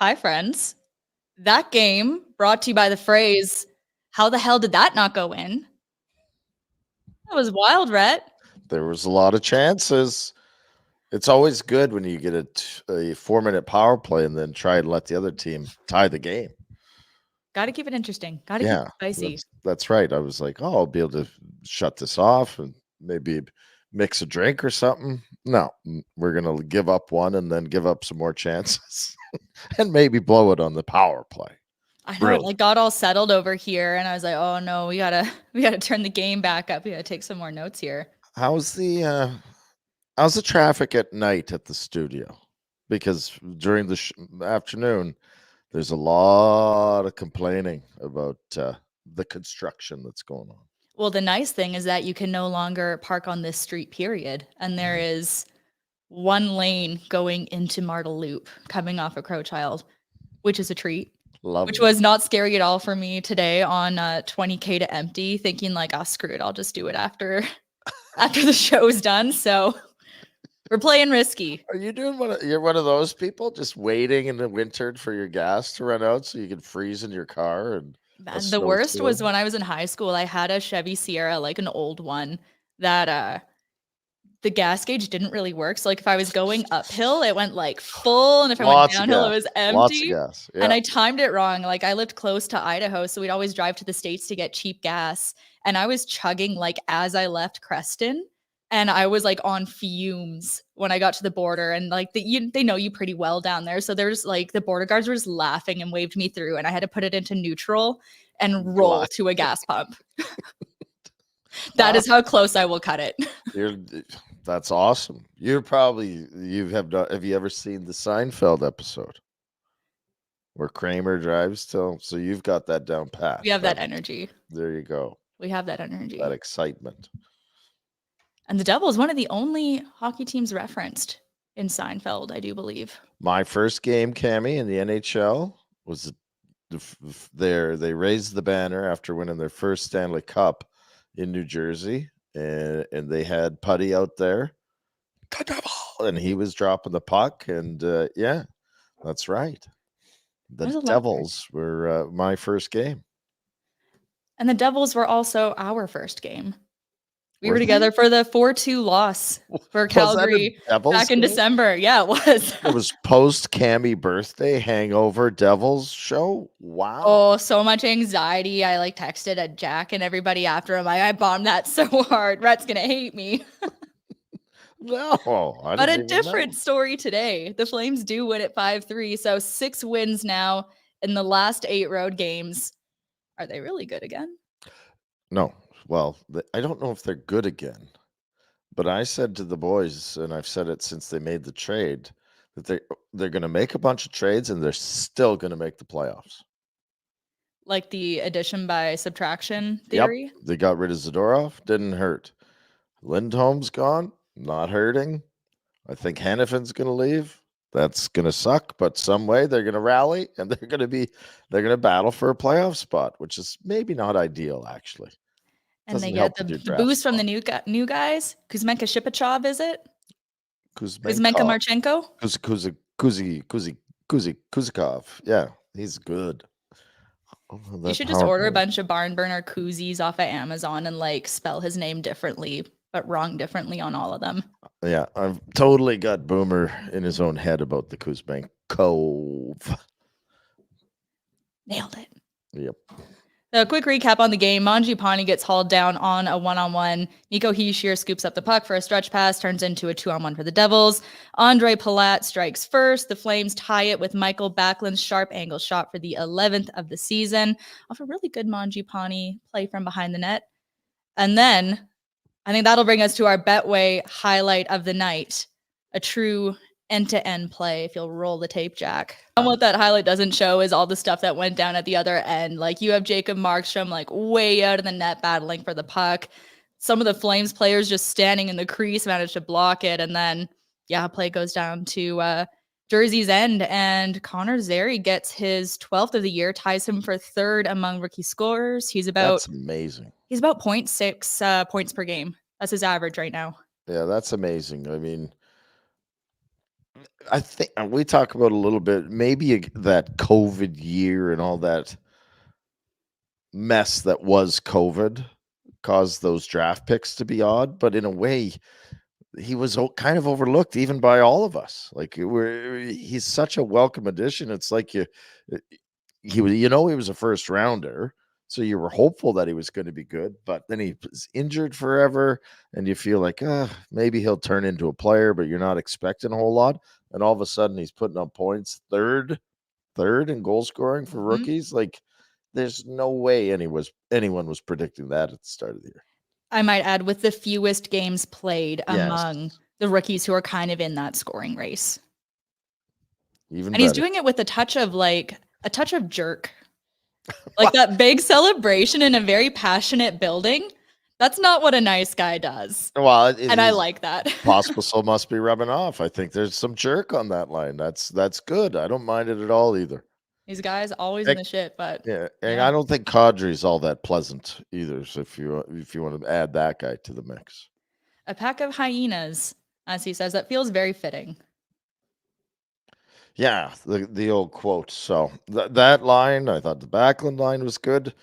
Hi, friends. That game brought to you by the phrase, how the hell did that not go in? That was wild, Rhett. There was a lot of chances. It's always good when you get a 4-minute power play and then try and let the other team tie the game. Got to keep it interesting. Got to keep Yeah, it spicy. that's right. I was like, oh, I'll be able to shut this off and maybe mix a drink or something. No, we're gonna give up one and then give up some more chances and maybe blow it on the power play. I know it Really? like got all settled over here, and I was like, oh no, we gotta turn the game back up. We gotta take some more notes here. How's the traffic at night at the studio? Because during the afternoon, there's a lot of complaining about the construction that's going on. Well, the nice thing is that you can no longer park on this street, period. And there is one lane going into Martle Loop coming off of Crowchild, which is a treat. Which Lovely. was not scary at all for me today on 20K to empty, thinking like, oh, screw it, I'll just do it after the show's done. So we're playing risky. Are you doing you're one of those people just waiting in the winter for your gas to run out so you can freeze in your car and a The worst was snowstorm? when I was in high school. I had a Chevy Sierra, like an old one, that the gas gauge didn't really work. So like if I was going uphill, it went like full, and if I went Lots of downhill, it gas. was Lots of empty. gas. And Yeah. I timed it wrong. Like I lived close to Idaho, so we'd always drive to the States to get cheap gas. And I was chugging like as I left Creston. And I was like on fumes when I got to the border. And like they know you pretty well down there. So there's like the border guards were just laughing and waved me through. And I had to put it into neutral and roll Glad. to a gas pump. That is how close I will cut it. That's awesome. Have you ever seen the Seinfeld episode where Kramer drives till? So you've got that down pat. We have that energy. There you go. We have that energy. That excitement. And the Devil is one of the only hockey teams referenced in Seinfeld, I do believe. My first game, Cami, in the NHL was there. They raised the banner after winning their first Stanley Cup in New Jersey, and they had Putty out there, and he was dropping the puck, and yeah, that's right. The Devils were my first game. And the Devils were also our first game. We were together for the 4-2 loss for Calgary back in December. Yeah, it was. It was post Cami birthday hangover Devils show. Wow. Oh, so much anxiety. I like texted at Jack and everybody after him. I bombed that so hard. Rhett's gonna hate me. No, but a different story today. The Flames do win at 5-3, so 6 wins now in the last 8 road games. Are they really good again? No. Well, I don't know if they're good again, but I said to the boys, and I've said it since they made the trade, that they're going to make a bunch of trades and they're still going to make the playoffs. Like the addition by subtraction theory? Yep. They got rid of Zadorov, didn't hurt. Lindholm's gone, not hurting. I think Hannafin's going to leave. That's going to suck, but some way they're going to rally and they're going to battle for a playoff spot, which is maybe not ideal, actually. And they get the boost from the new guys. Kuzmenka Shipachyov, is it? Kuzmenka Marchenko? Kuzikov. Yeah, he's good. You should just order a bunch of barn burner koozies off of Amazon and like spell his name differently, but wrong differently on all of them. Yeah, I've totally got Boomer in his own head about the Kuzmenko. Nailed it. Yep. A quick recap on the game. Mangiapane gets hauled down on a one-on-one. Nico Hischier scoops up the puck for a stretch pass, turns into a 2-on-1 for the Devils. Andre Palat strikes first. The Flames tie it with Michael Backlund's sharp angle shot for the 11th of the season off a really good Mangiapane play from behind the net. And then I think that'll bring us to our Betway highlight of the night, a true end-to-end play, if you'll roll the tape, Jack. And what that highlight doesn't show is all the stuff that went down at the other end. Like you have Jacob Markstrom like way out of the net battling for the puck. Some of the Flames players just standing in the crease managed to block it. And then, yeah, play goes down to Jersey's end. And Connor Zary gets his 12th of the year, ties him for 3rd among rookie scorers. That's amazing. He's about 0.6 points per game. That's his average right now. Yeah, that's amazing. I mean, I think we talk about a little bit, maybe that COVID year and all that mess that was COVID caused those draft picks to be odd, but in a way, he was kind of overlooked even by all of us. Like he's such a welcome addition. It's like uh, he was, he was a first rounder, so you were hopeful that he was going to be good, but then he was injured forever, and you feel like, maybe he'll turn into a player, but you're not expecting a whole lot. And all of a sudden, he's putting up points, third in goal scoring for Mhm. rookies. Like, there's no way anyone was predicting that at the start of the year. I might add, with the fewest games played Yes, among the rookies who are kind of in that scoring race. even And he's better. doing it with a touch of jerk. Like that big celebration in a very passionate building. That's not what a nice guy does. Well, And I like that. Pospisil must be rubbing off. I think there's some jerk on that line. That's good. I don't mind it at all either. These guys always in the shit, but Yeah, and yeah. I don't think Kadri's all that pleasant either. So if you want to add that guy to the mix, A pack of hyenas, as he says, that feels very fitting. yeah, the old quote. So that line, I thought the Backlund line was good.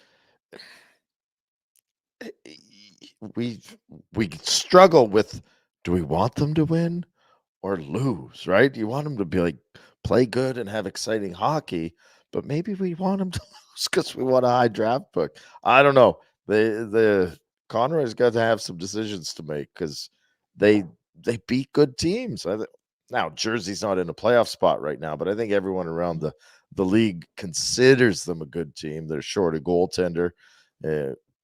We struggle with, do we want them to win or lose, right? You want them to be like, play good and have exciting hockey, but maybe we want them to lose because we want a high draft pick. I don't know. The Conroy's got to have some decisions to make because they beat good teams. Now Jersey's not in a playoff spot right now, but I think everyone around the league considers them a good team. They're short a goaltender,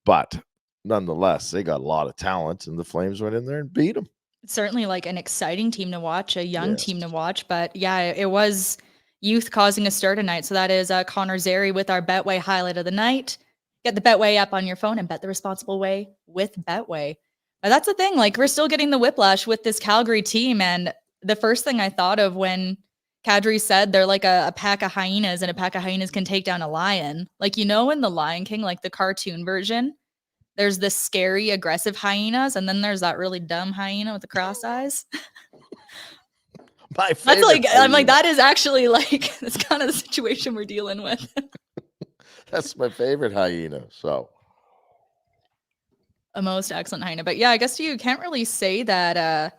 but nonetheless, they got a lot of talent, and the Flames went in there and beat them. Certainly like an exciting team to watch, a young Yes. team to watch. But yeah, it was youth causing a stir tonight. So that is Connor Zary with our Betway highlight of the night. Get the Betway app on your phone and bet the responsible way with Betway. But that's the thing. Like, we're still getting the whiplash with this Calgary team. And the first thing I thought of when Kadri said they're like a pack of hyenas, and a pack of hyenas can take down a lion. Like, in The Lion King, like the cartoon version, there's this scary, aggressive hyenas, and then there's that really dumb hyena with the cross eyes. My favorite. That's like, I'm like, hyena. that is actually like, that's kind of the situation we're dealing with. That's my favorite hyena. So A most excellent hyena. But yeah, I guess you can't really say that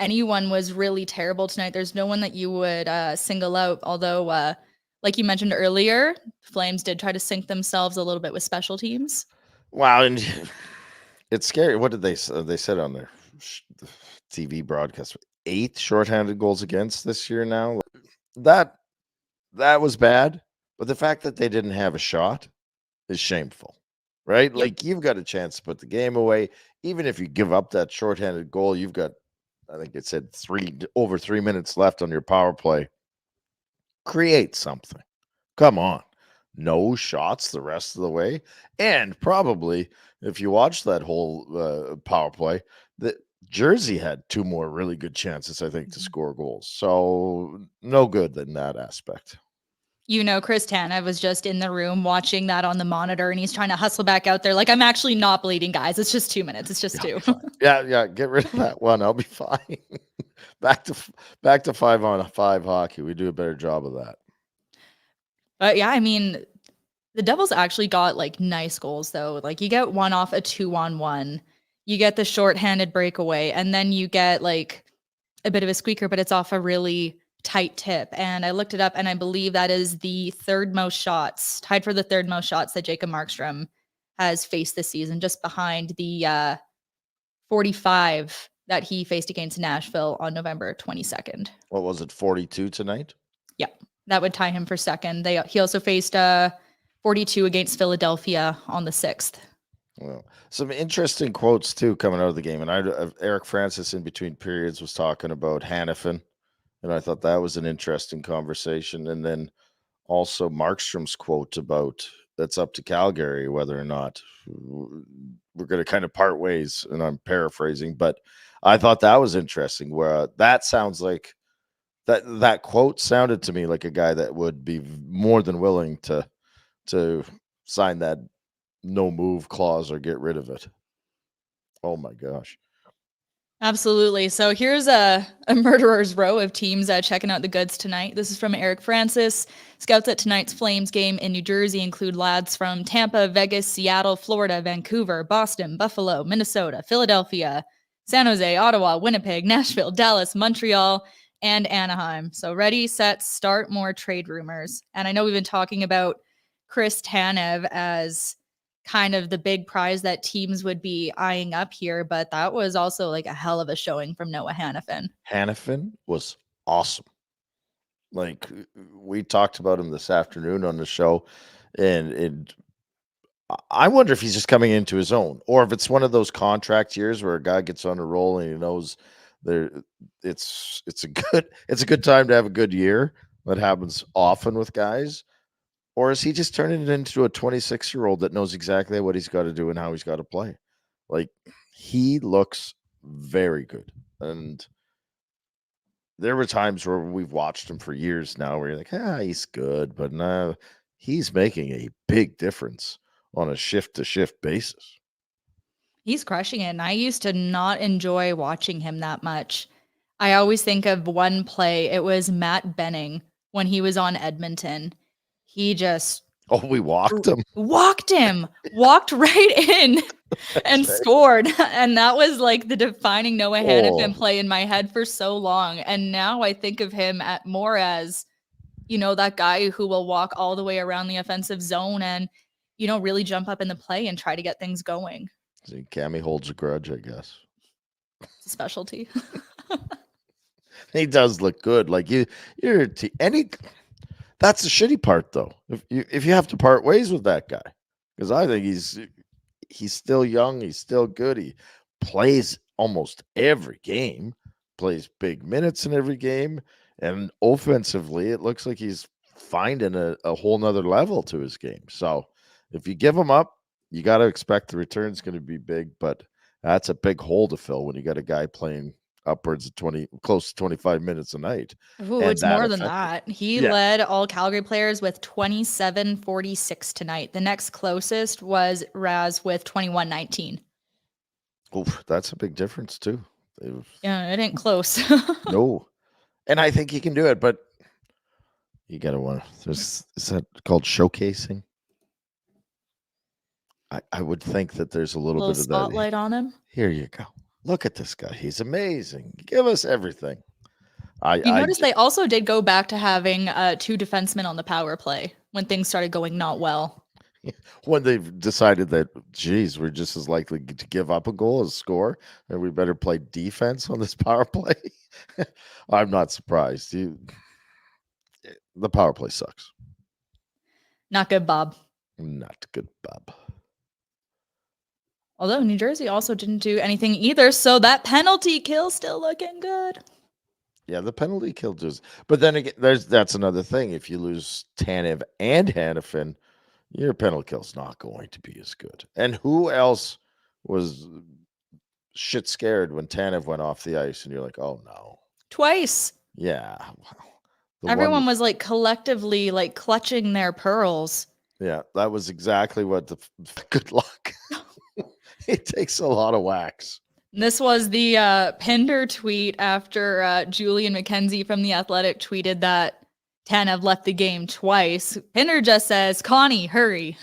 anyone was really terrible tonight. There's no one that you would single out, although like you mentioned earlier, Flames did try to sync themselves a little bit with special teams. wow, and it's scary. What did they said on their TV broadcast? 8 shorthanded goals against this year now. That was bad, but the fact that they didn't have a shot is shameful, right? Yep. Like, you've got a chance to put the game away, even if you give up that shorthanded goal. You've got, I think it said, over 3 minutes left on your power play. Create something. Come on. No shots the rest of the way. And probably, if you watch that whole power play, the Jersey had 2 more really good chances, I think, to score goals. So no good in that aspect. Chris Tanev was just in the room watching that on the monitor, and he's trying to hustle back out there. Like, I'm actually not bleeding, guys. It's just 2 minutes. It's just 2. Yeah. Get rid of that one. I'll be fine. back to 5-on-5 hockey. We do a better job of that. But yeah, I mean, the Devils actually got like nice goals though. Like, you get one off a 2-on-1, you get the shorthanded breakaway, and then you get like a bit of a squeaker, but it's off a really tight tip. And I looked it up, and I believe that is the third most shots, tied for the third most shots that Jacob Markstrom has faced this season, just behind the 45 that he faced against Nashville on November 22nd. What was it, 42 tonight? Yeah, that would tie him for second. He also faced 42 against Philadelphia on the 6th. Well, some interesting quotes too coming out of the game, and Eric Francis in between periods was talking about Hanifin, and I thought that was an interesting conversation. And then also Markstrom's quote about, that's up to Calgary whether or not we're going to kind of part ways, and I'm paraphrasing, but I thought that was interesting. Where that sounds like that quote sounded to me like a guy that would be more than willing to sign that no move clause or get rid of it. Oh my gosh. Absolutely. So here's a murderer's row of teams checking out the goods tonight. This is from Eric Francis. Scouts at tonight's Flames game in New Jersey include lads from Tampa, Vegas, Seattle, Florida, Vancouver, Boston, Buffalo, Minnesota, Philadelphia, San Jose, Ottawa, Winnipeg, Nashville, Dallas, Montreal, and Anaheim. So ready, set, start, more trade rumors. And I know we've been talking about Chris Tanev as kind of the big prize that teams would be eyeing up here, but that was also like a hell of a showing from Noah Hannafin. Hannafin was awesome. Like, we talked about him this afternoon on the show, and I wonder if he's just coming into his own, or if it's one of those contract years where a guy gets on a roll and he knows there it's a good time to have a good year. That happens often with guys. Or is he just turning it into a 26-year-old that knows exactly what he's got to do and how he's got to play? Like, he looks very good. And there were times where we've watched him for years now where you're like, he's good, but no, he's making a big difference on a shift-to-shift basis. He's crushing it, and I used to not enjoy watching him that much. I always think of one play. It was Matt Benning when he was on Edmonton. He just we walked him. Walked right in and scored. And that was like the defining Noah Hannafin play in my head for so long. And now I think of him more as, that guy who will walk all the way around the offensive zone and, really jump up in the play and try to get things going. See, Cami holds a grudge, I guess. It's a specialty. He does look good. Like that's the shitty part, though. If you have to part ways with that guy, because I think he's still young, he's still good. He plays almost every game, plays big minutes in every game, and offensively, it looks like he's finding a whole nother level to his game. So if you give him up, you got to expect the return's going to be big, but that's a big hole to fill when you got a guy playing upwards of close to 25 minutes a night. Ooh, it's more than that. He led all Calgary players with 27-46 tonight. The next closest was Raz with 21-19. Oof, that's a big difference too. Yeah, it ain't close. No. And I think he can do it, but you gotta is that called showcasing? I would think that there's a little bit of spotlight on him. Here you go. Look at this guy. He's amazing. Give us everything. You notice they also did go back to having 2 defensemen on the power play when things started going not well. When they've decided that, geez, we're just as likely to give up a goal as score, and we better play defense on this power play. I'm not surprised. The power play sucks. Not good, Bob. Not good, Bob. Although New Jersey also didn't do anything either, so that penalty kill still looking good. Yeah, the penalty kill does. But then again, that's another thing. If you lose Tanev and Hannafin, your penalty kill's not going to be as good. And who else was shit scared when Tanev went off the ice and you're like, oh no. Twice. Yeah. Everyone was like collectively like clutching their pearls. Yeah, that was exactly what good luck. It takes a lot of wax. This was the Pinder tweet after Julian McKenzie from The Athletic tweeted that Tanev left the game twice. Pinder just says, Connie, hurry.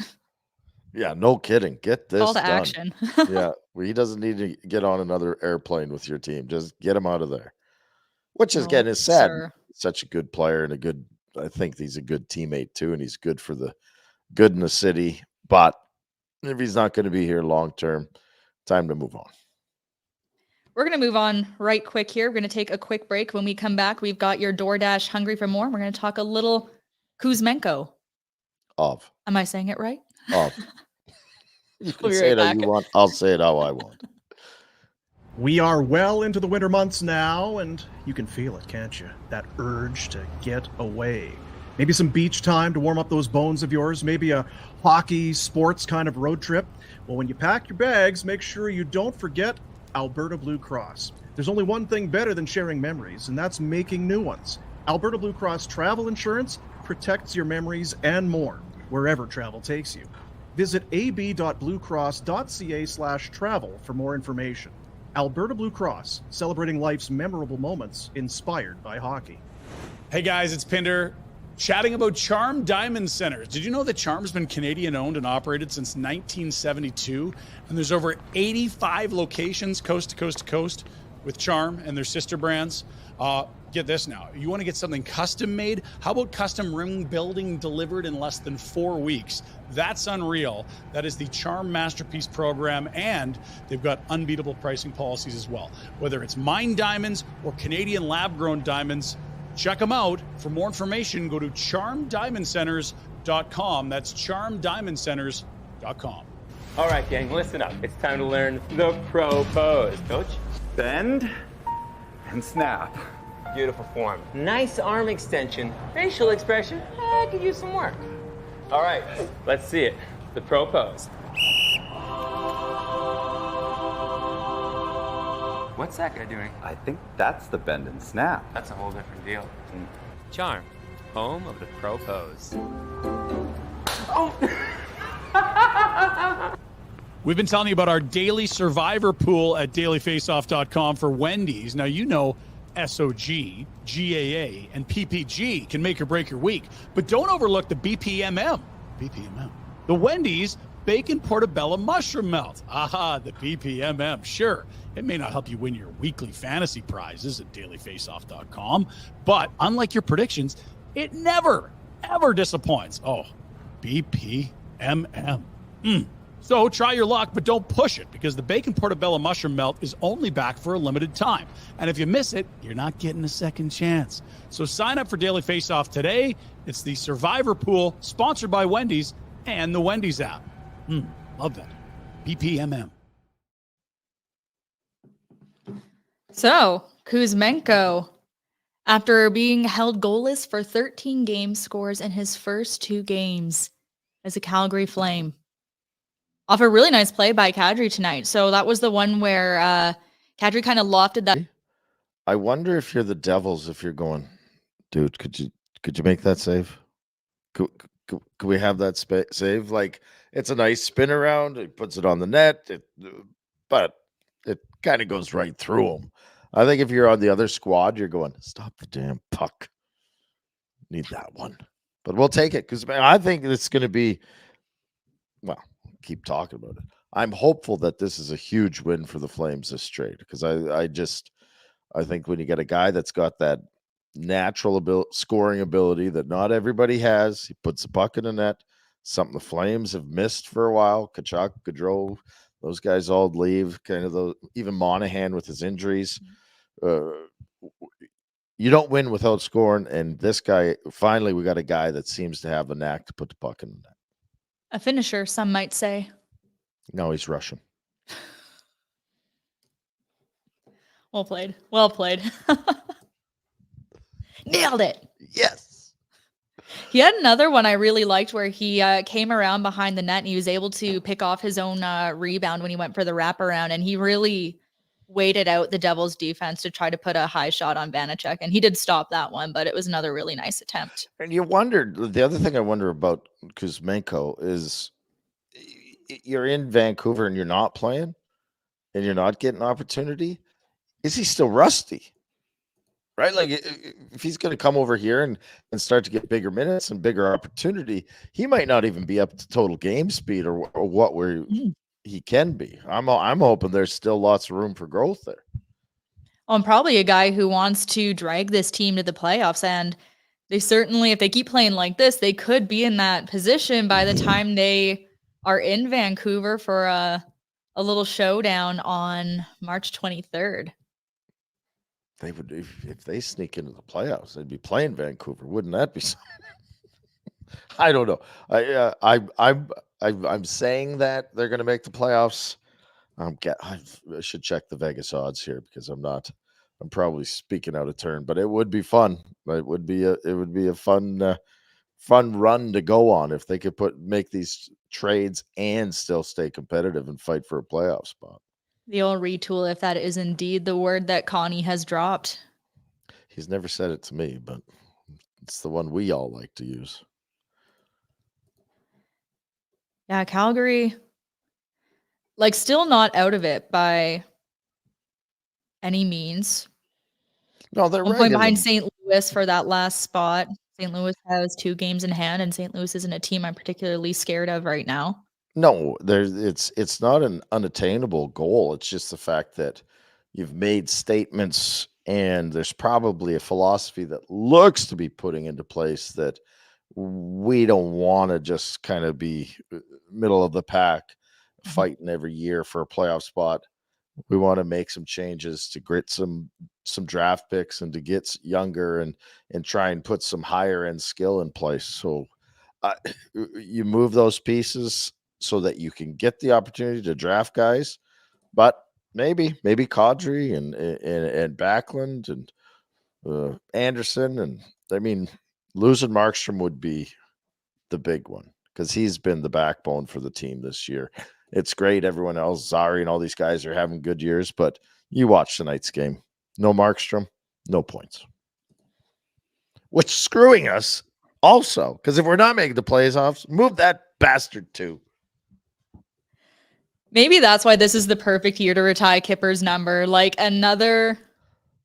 Yeah, no kidding. Get this Call to done. action. Yeah, he doesn't need to get on another airplane with your team. Just get him out of there. Which is, again, is sad. Sir. Such a good player and I think he's a good teammate too, and he's good for the good in the city. But if he's not going to be here long term, time to move on. We're going to move on right quick here. We're going to take a quick break. When we come back, we've got your DoorDash Hungry for More. We're going to talk a little Kuzmenko. Am I saying it right? You can say it how you want. I'll say it how I want. We are well into the winter months now, and you can feel it, can't you? That urge to get away. Maybe some beach time to warm up those bones of yours. Maybe a hockey, sports kind of road trip. Well, when you pack your bags, make sure you don't forget Alberta Blue Cross. There's only one thing better than sharing memories, and that's making new ones. Alberta Blue Cross Travel Insurance protects your memories and more, wherever travel takes you. Visit ab.bluecross.ca/travel for more information. Alberta Blue Cross, celebrating life's memorable moments inspired by hockey. Hey guys, it's Pinder. Chatting about Charm Diamond Centers. Did you know that Charm's been Canadian owned and operated since 1972? And there's over 85 locations coast to coast to coast with Charm and their sister brands. Get this now. You want to get something custom made? How about custom ring building delivered in less than 4 weeks? That's unreal. That is the Charm Masterpiece program, and they've got unbeatable pricing policies as well. Whether it's mined diamonds or Canadian lab-grown diamonds, check them out. For more information, go to charmdiamondcenters.com. That's charmdiamondcenters.com. All right, gang, listen up. It's time to learn the pro pose. Coach? Bend and snap. Beautiful form. Nice arm extension. Facial expression. I could use some work. All right, let's see it. The pro pose. What's that guy doing? I think that's the bend and snap. That's a whole different deal. Charm, home of the pro pose. We've been telling you about our daily survivor pool at dailyfaceoff.com for Wendy's. Now, you know SOG, GAA, and PPG can make or break your week, but don't overlook the BPMM. BPMM. The Wendy's Bacon Portobello Mushroom Melt. Aha, the BPMM. Sure, it may not help you win your weekly fantasy prizes at dailyfaceoff.com, but unlike your predictions, it never, ever disappoints. Oh, BPMM. So try your luck, but don't push it, because the Bacon Portobello Mushroom Melt is only back for a limited time. And if you miss it, you're not getting a second chance. So sign up for Daily Face-Off today. It's the Survivor Pool, sponsored by Wendy's and the Wendy's app. Love that. BPMM. So, Kuzmenko, after being held goalless for 13 games, scores in his first 2 games as a Calgary Flame. Off a really nice play by Kadri tonight. So that was the one where Kadri kind of lofted that. I wonder if you're the Devils, if you're going, dude, could you make that save? Could we have that save? Like, it's a nice spin around. It puts it on the net, but it kind of goes right through him. I think if you're on the other squad, you're going, stop the damn puck. Need that one. But we'll take it, because I think it's going to be, well, keep talking about it. I'm hopeful that this is a huge win for the Flames this trade, because I think when you get a guy that's got that natural scoring ability that not everybody has, he puts the puck in the net, something the Flames have missed for a while. Kachuk, Gaudreau, those guys all leave, kind of even Monahan with his injuries. You don't win without scoring, and this guy, finally, we got a guy that seems to have a knack to put the puck in the net. A finisher, some might say. No, he's Russian. Well played. Well played. Nailed it. Yes. He had another one I really liked where he came around behind the net and he was able to pick off his own rebound when he went for the wraparound, and he really waited out the Devils' defense to try to put a high shot on Vanacek, and he did stop that one, but it was another really nice attempt. And you wondered, the other thing I wonder about Kuzmenko is, you're in Vancouver and you're not playing and you're not getting opportunity. Is he still rusty? Right? Like, if he's going to come over here and start to get bigger minutes and bigger opportunity, he might not even be up to total game speed or what he can be. I'm hoping there's still lots of room for growth there. And probably a guy who wants to drag this team to the playoffs, and they certainly, if they keep playing like this, they could be in that position by the time they are in Vancouver for a little showdown on March 23rd. They would, if they sneak into the playoffs, they'd be playing Vancouver. Wouldn't that be something? I don't know. I'm saying that they're going to make the playoffs. I should check the Vegas odds here, because I'm probably speaking out of turn, but it would be fun. It would be a fun run to go on if they could make these trades and still stay competitive and fight for a playoff spot. The old retool, if that is indeed the word that Connie has dropped. He's never said it to me, but it's the one we all like to use. Yeah, Calgary, like, still not out of it by any means. No, they're 1 point behind regular. St. Louis for that last spot. St. Louis has 2 games in hand, and St. Louis isn't a team I'm particularly scared of right now. No, it's not an unattainable goal. It's just the fact that you've made statements and there's probably a philosophy that looks to be putting into place that we don't want to just kind of be middle of the pack fighting every year for a playoff spot. We want to make some changes to grit some draft picks and to get younger and try and put some higher end skill in place. So you move those pieces so that you can get the opportunity to draft guys, but maybe Kadri and Backlund and Anderson, and I mean losing Markstrom would be the big one because he's been the backbone for the team this year. It's great. Everyone else, Zari and all these guys are having good years, but you watch tonight's game. No Markstrom, no points. Which is screwing us also, because if we're not making the playoffs, move that bastard too. Maybe that's why this is the perfect year to retire Kipper's number. Like another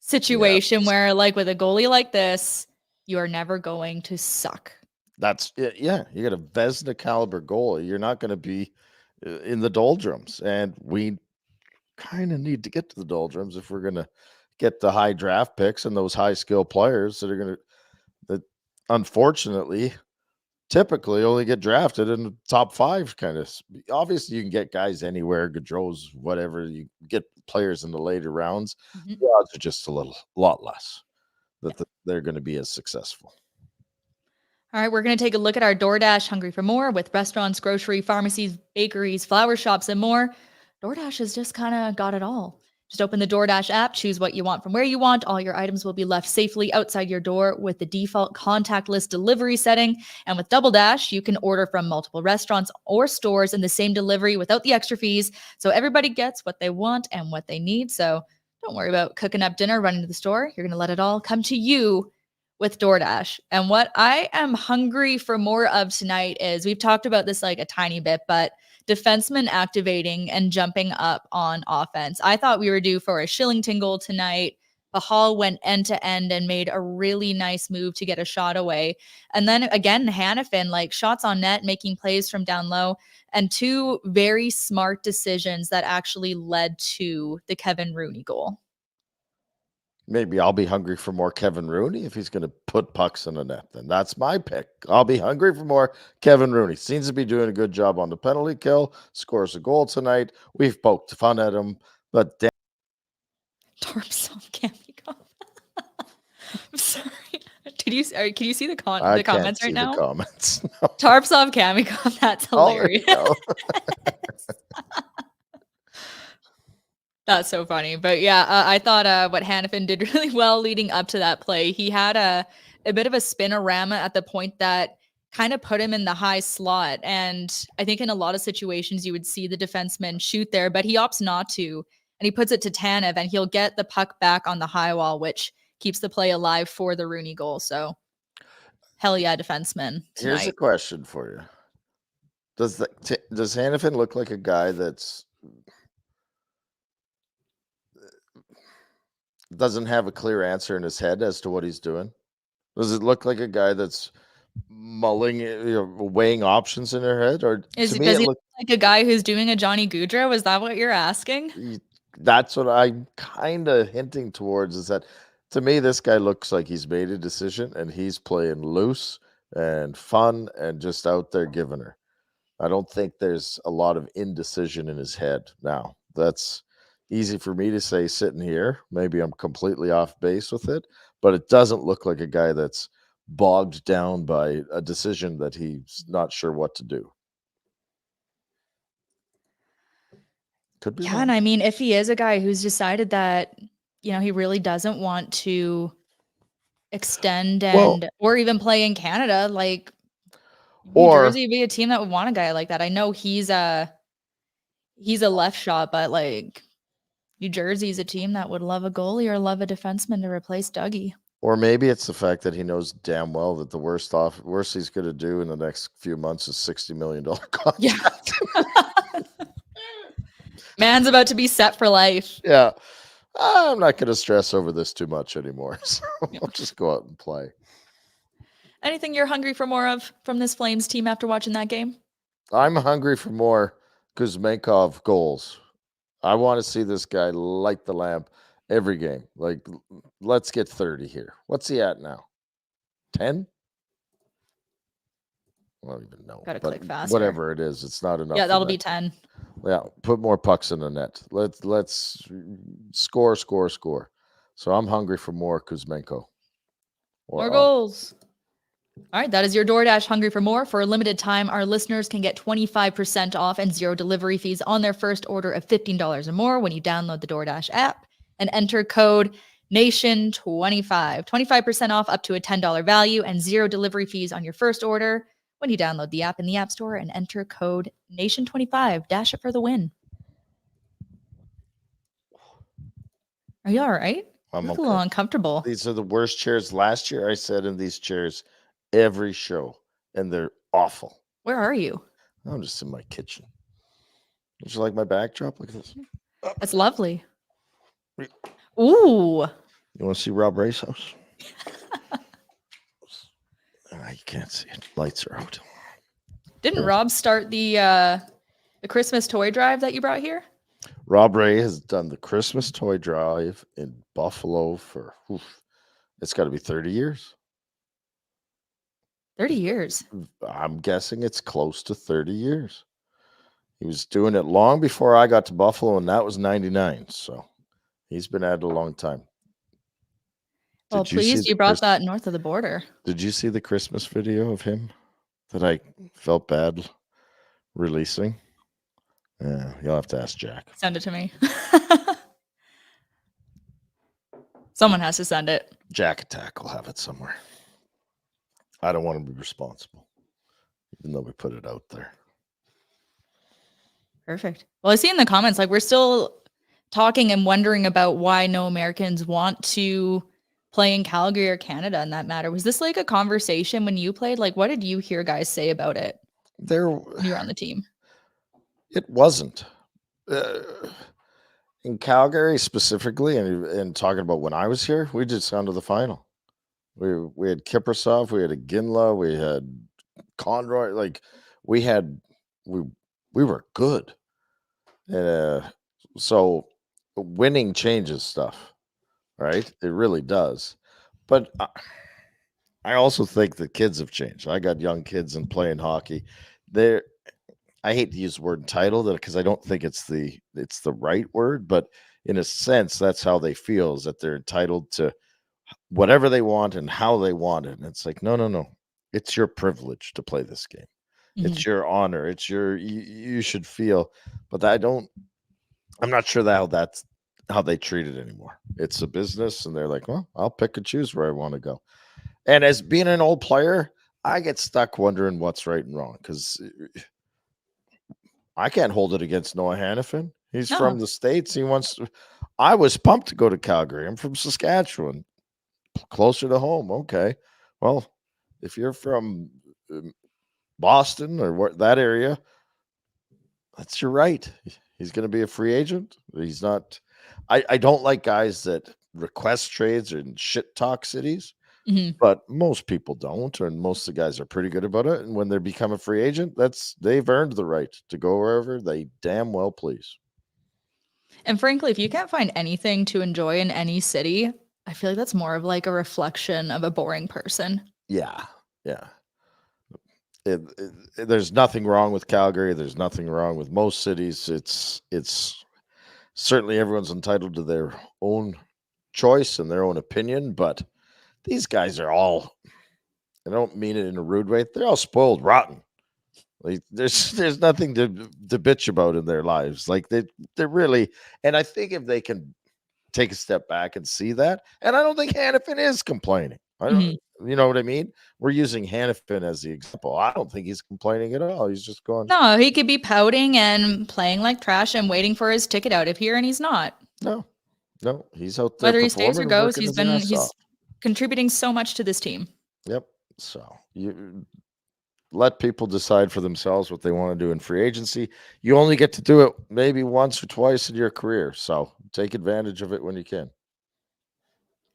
situation where, like with a goalie like this, you are never going to suck. That's it. Yeah, you got a Vezina caliber goalie. You're not going to be in the doldrums, and we kind of need to get to the doldrums if we're going to get the high draft picks and those high skill players that are going to, that unfortunately typically only get drafted in the top 5. Kind of obviously you can get guys anywhere, Gaudreau's, whatever, you get players in the later rounds. The odds are just a lot less that they're going to be as successful. All right, we're going to take a look at our DoorDash Hungry for More with restaurants, grocery, pharmacies, bakeries, flower shops, and more. DoorDash has just kind of got it all. Just open the DoorDash app, choose what you want from where you want. All your items will be left safely outside your door with the default contactless delivery setting. And with Double Dash, you can order from multiple restaurants or stores in the same delivery without the extra fees. So everybody gets what they want and what they need. So don't worry about cooking up dinner, running to the store. You're going to let it all come to you with DoorDash. And what I am hungry for more of tonight is, we've talked about this like a tiny bit, but defensemen activating and jumping up on offense. I thought we were due for a Shillington goal tonight. Pahal went end to end and made a really nice move to get a shot away. And then again, Hanifin, like shots on net, making plays from down low, and 2 very smart decisions that actually led to the Kevin Rooney goal. Maybe I'll be hungry for more Kevin Rooney if he's going to put pucks in the net. Then that's my pick. I'll be hungry for more Kevin Rooney. Seems to be doing a good job on the penalty kill. Scores a goal tonight. We've poked fun at him, but damn. Tarpsov Cami. I'm sorry. Can you see the comments right now? The comments. No. Tarpsov Kamikov. That's hilarious. That's so funny. But yeah, I thought what Hanifin did really well leading up to that play. He had a bit of a spinorama at the point that kind of put him in the high slot. And I think in a lot of situations you would see the defenseman shoot there, but he opts not to. And he puts it to Tanev, and he'll get the puck back on the high wall, which keeps the play alive for the Rooney goal. So hell yeah, defenseman tonight. Here's a question for you. Does Hanifin look like a guy that's doesn't have a clear answer in his head as to what he's doing? Does it look like a guy that's mulling, weighing options in her head? Or does he look like a guy who's doing a Johnny Gaudreau? Is that what you're asking? That's what I'm kind of hinting towards, is that to me, this guy looks like he's made a decision and he's playing loose and fun and just out there giving her. I don't think there's a lot of indecision in his head now. That's easy for me to say sitting here. Maybe I'm completely off base with it, but it doesn't look like a guy that's bogged down by a decision that he's not sure what to do. Could be. Yeah, and I mean, if he is a guy who's decided that, he really doesn't want to extend or even play in Canada, like New Jersey would be a team that would want a guy like that. I know he's a left shot, but like New Jersey's a team that would love a goalie or love a defenseman to replace Dougie. Or maybe it's the fact that he knows damn well that the worst he's going to do in the next few months is $60 million contract. Yeah. Man's about to be set for life. Yeah. I'm not going to stress over this too much anymore. So I'll just go out and play. Anything you're hungry for more of from this Flames team after watching that game? I'm hungry for more Kuzmenkov goals. I want to see this guy light the lamp every game. Like, let's get 30 here. What's he at now? 10? I don't even know. Gotta but click faster. whatever it is, it's not enough. Yeah, for that'll that. be 10. Yeah, put more pucks in the net. Let's score. So I'm hungry for more Kuzmenko. More goals. All right, that is your DoorDash Hungry for More. For a limited time, our listeners can get 25% off and 0 delivery fees on their first order of $15 or more when you download the DoorDash app and enter code NATION25. 25% off up to a $10 value and 0 delivery fees on your first order when you download the app in the App Store and enter code NATION25. Dash it for the win. Are you all right? I'm You look okay. a little uncomfortable. These are the worst chairs. Last year, I sat in these chairs every show, and they're awful. Where are you? I'm just in my kitchen. Don't you like my backdrop? Look at this. That's lovely. Ooh. You want to see Rob Ray's house? You can't see it. Lights are out. Didn't Rob start the Christmas toy drive that you brought here? Rob Ray has done the Christmas toy drive in Buffalo for, it's got to be 30 years. 30 years. I'm guessing it's close to 30 years. He was doing it long before I got to Buffalo, and that was 99. So he's been at it a long time. Well, please, you brought that north of the border. Did you see the Christmas video of him that I felt bad releasing? Yeah, you'll have to ask Jack. Send it to me. Someone has to send it. Jack Attack will have it somewhere. I don't want to be responsible, even though we put it out there. Perfect. Well, I see in the comments, like, we're still talking and wondering about why no Americans want to play in Calgary or Canada in that matter. Was this like a conversation when you played? Like, what did you hear guys say about it when you were on the team? It wasn't. In Calgary specifically, and talking about when I was here, we just gone to the final. We had Kiprasov, we had a Ginla, we had Conroy. Like, we were good. So winning changes stuff, right? It really does. But I also think the kids have changed. I got young kids and playing hockey. I hate to use the word entitled because I don't think it's the right word, but in a sense, that's how they feel, is that they're entitled to whatever they want and how they want it. And it's like, no. It's your privilege to play this game. Mm-hmm. It's your honor. It's you should feel, but I'm not sure that's how they treat it anymore. It's a business, and they're like, well, I'll pick and choose where I want to go. And as being an old player, I get stuck wondering what's right and wrong, because I can't hold it against Noah Hannafin. He's from the States. I was pumped to go to Calgary. I'm from Saskatchewan, closer to home. Okay. Well, if you're from Boston or that area, that's your right. He's going to be a free agent. He's not. I don't like guys that request trades in shit talk cities, but most people don't, and most of the guys are pretty good about it. And when they become a free agent, they've earned the right to go wherever they damn well please. And frankly, if you can't find anything to enjoy in any city, I feel like that's more of like a reflection of a boring person. Yeah. There's nothing wrong with Calgary. There's nothing wrong with most cities. It's certainly everyone's entitled to their own choice and their own opinion, but these guys are all, I don't mean it in a rude way, they're all spoiled rotten. Like, there's nothing to bitch about in their lives. Like, they're really, and I think if they can take a step back and see that, and I don't think Hannafin is complaining. I don't, you know what I mean? We're using Hannafin as the example. I don't think he's complaining at all. He's just going. No, he could be pouting and playing like trash and waiting for his ticket out of here, and he's not. No, he's out there. Whether he stays or goes, he's contributing so much to this team. Yep. So let people decide for themselves what they want to do in free agency. You only get to do it maybe once or twice in your career. So take advantage of it when you can.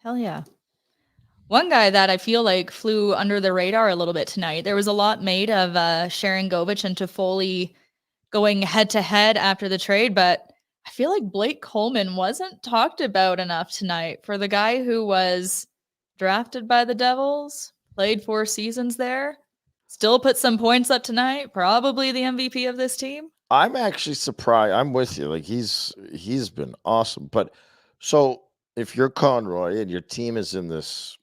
Hell yeah. One guy that I feel like flew under the radar a little bit tonight, there was a lot made of Sharon Govich and Toffoli going head-to-head after the trade, but I feel like Blake Coleman wasn't talked about enough tonight for the guy who was drafted by the Devils, played 4 seasons there, still put some points up tonight, probably the MVP of this team. I'm actually surprised. I'm with you. Like he's been awesome. But so if you're Conroy and your team is in this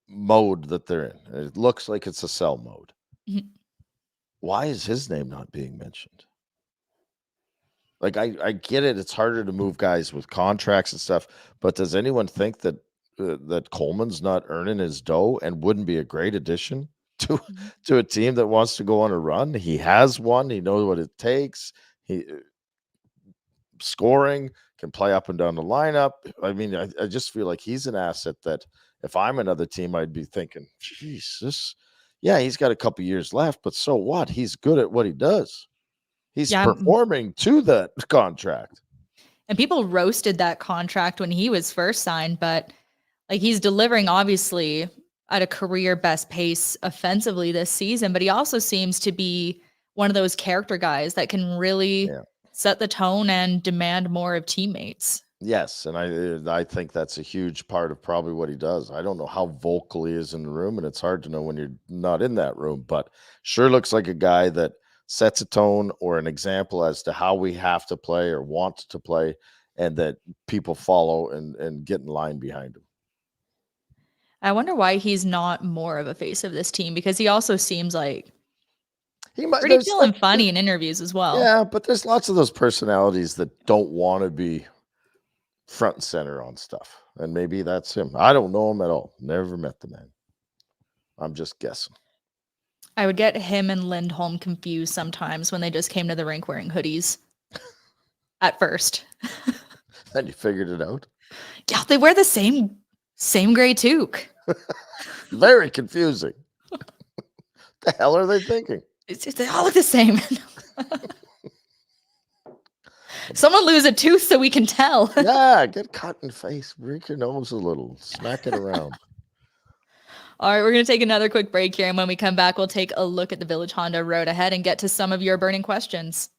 mode that they're in, it looks like it's a sell mode. Mhm. Why is his name not being mentioned? Like I get it. It's harder to move guys with contracts and stuff. But does anyone think that that Coleman's not earning his dough and wouldn't be a great addition to a team that wants to go on a run? He has one. He knows what it takes. He scoring, can play up and down the lineup. I mean, I just feel like he's an asset that if I'm another team, I'd be thinking, Jesus, yeah, he's got a couple years left, but so what? He's good at what he does. He's performing to that contract. And people roasted that contract when he was first signed, but like he's delivering obviously at a career best pace offensively this season, but he also seems to be one of those character guys that can really set the tone and demand more of teammates. Yes, and I think that's a huge part of probably what he does. I don't know how vocal he is in the room, and it's hard to know when you're not in that room, but sure looks like a guy that sets a tone or an example as to how we have to play or want to play, and that people follow and get in line behind him. I wonder why he's not more of a face of this team, because he also seems like pretty chill and funny in interviews as well. Yeah, but there's lots of those personalities that don't want to be front and center on stuff. And maybe that's him. I don't know him at all. Never met the man. I'm just guessing. I would get him and Lindholm confused sometimes when they just came to the rink wearing hoodies at first. Then you figured it out. Yeah, they wear the same gray toque. Very confusing. The hell are they thinking? They all look the same. Someone lose a tooth so we can tell. Yeah, get cut in the face. Break your nose a little. Smack it around. All right, we're going to take another quick break here. And when we come back, we'll take a look at the Village Honda road ahead and get to some of your burning questions.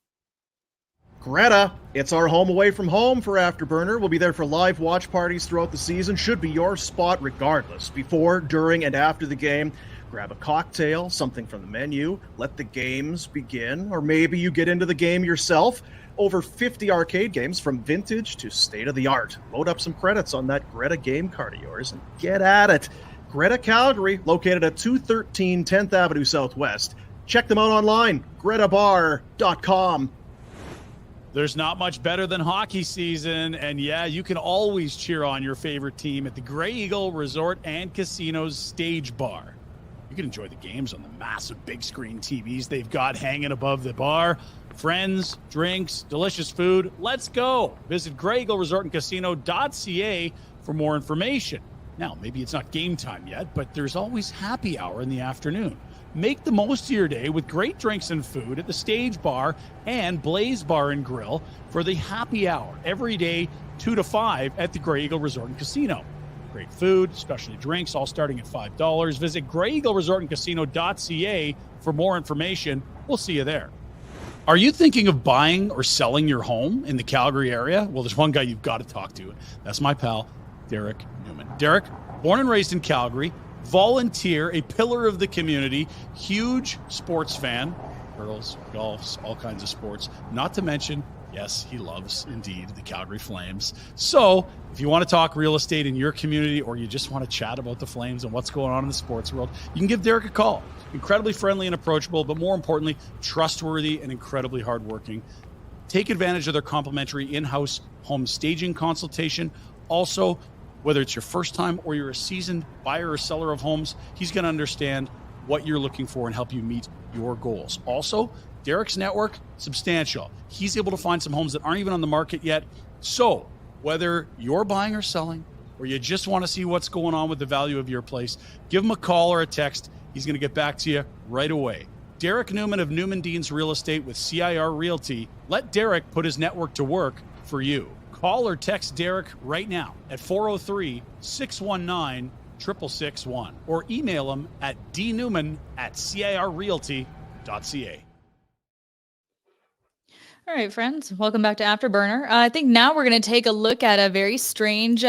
Greta, it's our home away from home for Afterburner. We'll be there for live watch parties throughout the season. Should be your spot regardless. Before, during, and after the game, grab a cocktail, something from the menu, let the games begin, or maybe you get into the game yourself. Over 50 arcade games from vintage to state-of-the-art. Load up some credits on that Greta game card of yours and get at it. Greta Calgary, located at 213 10th Avenue Southwest. Check them out online, gretabar.com. There's not much better than hockey season, and yeah, you can always cheer on your favorite team at the Grey Eagle Resort and Casino's Stage Bar. You can enjoy the games on the massive big screen TVs they've got hanging above the bar. Friends, drinks, delicious food. Let's go. Visit GreyEagleResortandCasino.ca for more information. Now, maybe it's not game time yet, but there's always happy hour in the afternoon. Make the most of your day with great drinks and food at the Stage Bar and Blaze Bar and Grill for the happy hour every day, 2 to 5 at the Grey Eagle Resort and Casino. Great food, specialty drinks, all starting at $5. Visit GreyEagleResortandCasino.ca for more information. We'll see you there. Are you thinking of buying or selling your home in the Calgary area? Well, there's one guy you've got to talk to. That's my pal, Derek Newman. Derek, born and raised in Calgary, volunteer, a pillar of the community, huge sports fan, girls, golfs, all kinds of sports, not to mention, yes, he loves, indeed, the Calgary Flames. So if you want to talk real estate in your community or you just want to chat about the Flames and what's going on in the sports world, you can give Derek a call. Incredibly friendly and approachable, but more importantly, trustworthy and incredibly hardworking. Take advantage of their complimentary in-house home staging consultation. Also, whether it's your first time or you're a seasoned buyer or seller of homes, he's going to understand what you're looking for and help you meet your goals. Also, Derek's network, substantial. He's able to find some homes that aren't even on the market yet. So whether you're buying or selling, or you just want to see what's going on with the value of your place, give him a call or a text. He's going to get back to you right away. Derek Newman of Newman Deans Real Estate with CIR Realty. Let Derek put his network to work for you. Call or text Derek right now at 403-619-6661 or email him at dnewman@cirrealty.ca. All right, friends, welcome back to Afterburner. I think now we're going to take a look at a very strange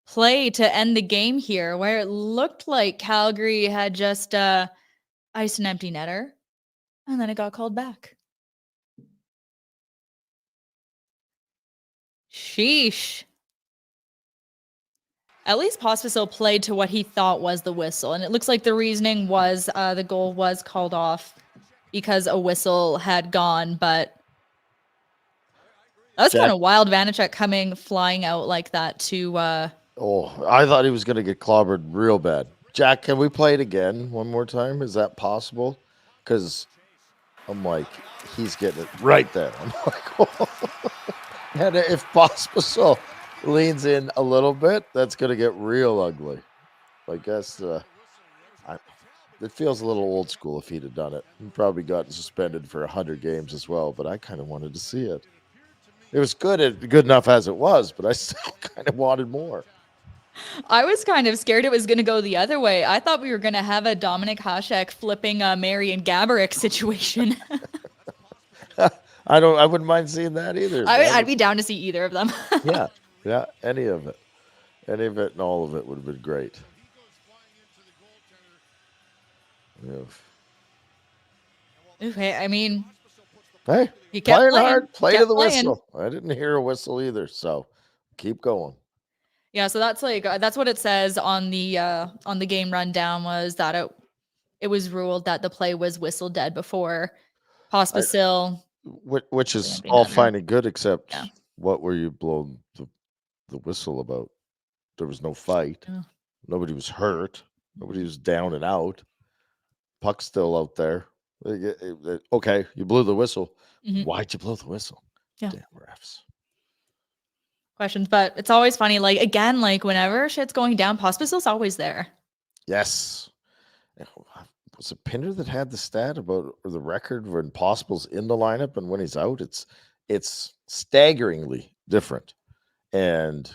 play to end the game here, where it looked like Calgary had just iced an empty netter, and then it got called back. Sheesh. At least Pospisil played to what he thought was the whistle, and it looks like the reasoning was the goal was called off because a whistle had gone, but that was kind of wild. Vanacek coming flying out like that to I thought he was going to get clobbered real bad. Jack, can we play it again one more time? Is that possible? Because I'm like, he's getting it right there. I'm like, oh. And if Pospisil leans in a little bit, that's going to get real ugly. I guess it feels a little old school if he'd have done it. He probably gotten suspended for 100 games as well, but I kind of wanted to see it. It was good enough as it was, but I still kind of wanted more. I was kind of scared it was going to go the other way. I thought we were going to have a Dominic Hasek flipping Marian Gaborik situation. I wouldn't mind seeing that either. I'd be down to see either of them. yeah, any of it and all of it would have been great. Okay, I mean, hey, he kept playing playing, hard, play to kept the playing. whistle. I didn't hear a whistle either, so keep going. Yeah, so that's what it says on the game rundown, was that it was ruled that the play was whistle dead before Pospisil. Which is all fine and good, except what were you blowing the whistle about? There was no fight. Yeah. Nobody was hurt. Nobody was down and out. Puck's still out there. Okay, you blew the whistle. Mm-hmm. Why'd you blow the whistle? Yeah. Damn refs. Questions, but it's always funny. Like, again, like whenever shit's going down, Pospisil's always there. Yes. Was it Pinder that had the stat about the record when Pospisil's in the lineup and when he's out? It's staggeringly different. And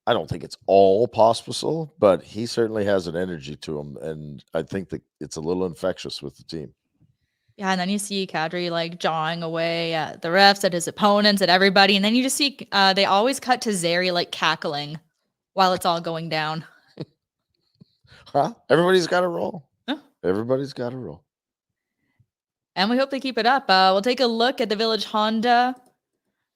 I don't think it's all Pospisil, but he certainly has an energy to him. And I think that it's a little infectious with the team. Yeah, and then you see Kadri like jawing away at the refs, at his opponents, at everybody. And then you just see they always cut to Zary like cackling while it's all going down. Huh? Everybody's got a roll. Huh? Everybody's got a roll. And we hope they keep it up. We'll take a look at the Village Honda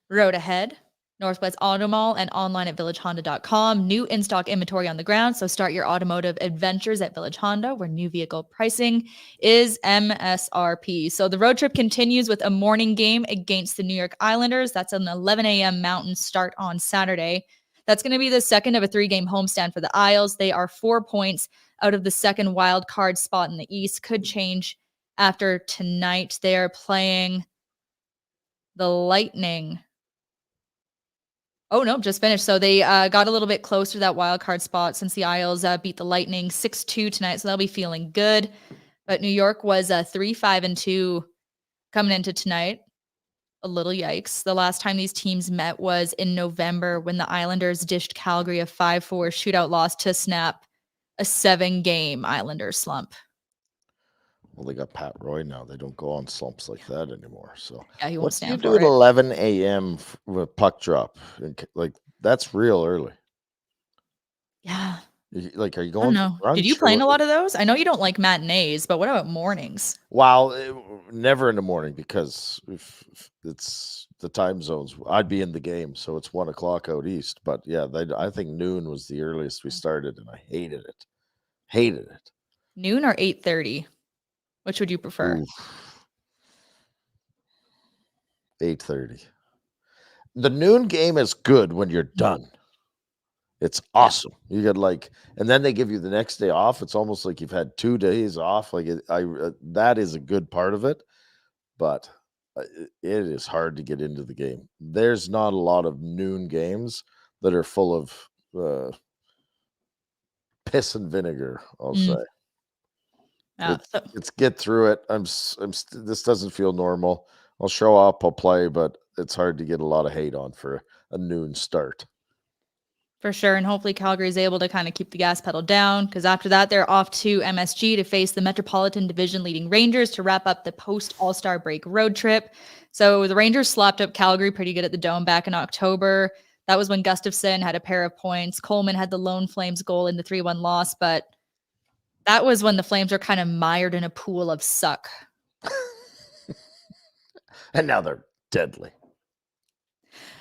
road ahead. Northwest Auto Mall and online at villagehonda.com. New in-stock inventory on the ground, so start your automotive adventures at Village Honda, where new vehicle pricing is MSRP. So the road trip continues with a morning game against the New York Islanders. That's an 11 a.m. Mountain start on Saturday. That's going to be the second of a 3-game homestand for the Isles. They are 4 points out of the second wild card spot in the East. Could change after tonight. They are playing the Lightning. Oh, no, just finished. So they got a little bit closer to that wild card spot since the Isles beat the Lightning 6-2 tonight. So they'll be feeling good. But New York was 3-5-2 coming into tonight. A little yikes. The last time these teams met was in November when the Islanders dished Calgary a 5-4 shootout loss to snap a 7-game Islanders slump. Well, they got Pat Roy now. They don't go on slumps like that anymore. So yeah, he won't stand for it. What do you do at 11 a.m. with puck drop? Like, that's real early. Yeah. Like, are you going? No. Did you play in a lot of those? I know you don't like matinees, but what about mornings? Well, never in the morning, because if it's the time zones, I'd be in the game. So it's 1 o'clock out east. But yeah, I think noon was the earliest we started, and I hated it. Hated it. Noon or 8:30? Which would you prefer? 8:30. The noon game is good when you're done. It's awesome. You get and then they give you the next day off. It's almost like you've had 2 days off. That is a good part of it, but it is hard to get into the game. There's not a lot of noon games that are full of piss and vinegar, I'll Mm. say. Yeah, It's get through it. This doesn't feel normal. I'll show up, I'll play, but it's hard to get a lot of hate on for a noon start. for sure. And hopefully Calgary is able to kind of keep the gas pedal down, because after that, they're off to MSG to face the Metropolitan Division leading Rangers to wrap up the post All-Star break road trip. So the Rangers slapped up Calgary pretty good at the Dome back in October. That was when Gustafsson had a pair of points. Coleman had the lone Flames goal in the 3-1 loss, but that was when the Flames are kind of mired in a pool of suck. And now they're deadly.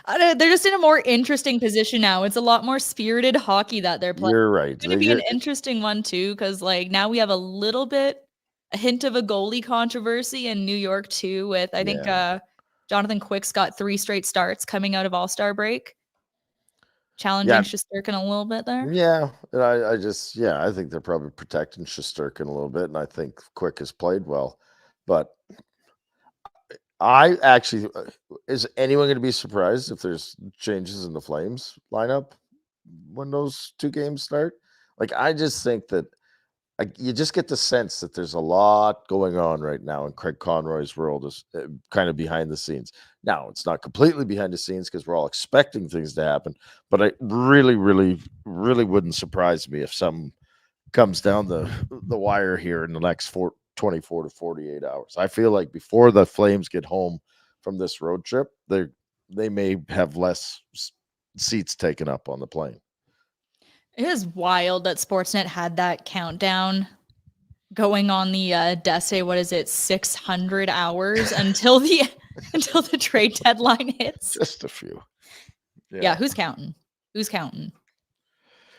They're just in a more interesting position now. It's a lot more spirited hockey that they're playing. You're right. It's going to be an interesting one too, because like now we have a hint of a goalie controversy in New York too. With I think Jonathan Quick's got 3 straight starts coming out of All-Star break, challenging Shesterkin a little bit there. Yeah, and I think they're probably protecting Shesterkin a little bit, and I think Quick has played well, but I actually is anyone going to be surprised if there's changes in the Flames lineup when those 2 games start? Like, I just think that you just get the sense that there's a lot going on right now in Craig Conroy's world is kind of behind the scenes. Now, it's not completely behind the scenes because we're all expecting things to happen, but it really, really, really wouldn't surprise me if something comes down the wire here in the next 24 to 48 hours. I feel like before the Flames get home from this road trip, they may have less seats taken up on the plane. It is wild that Sportsnet had that countdown going on the Desse, what is it, 600 hours until the trade deadline hits. Just a few. Yeah, who's counting? Who's counting?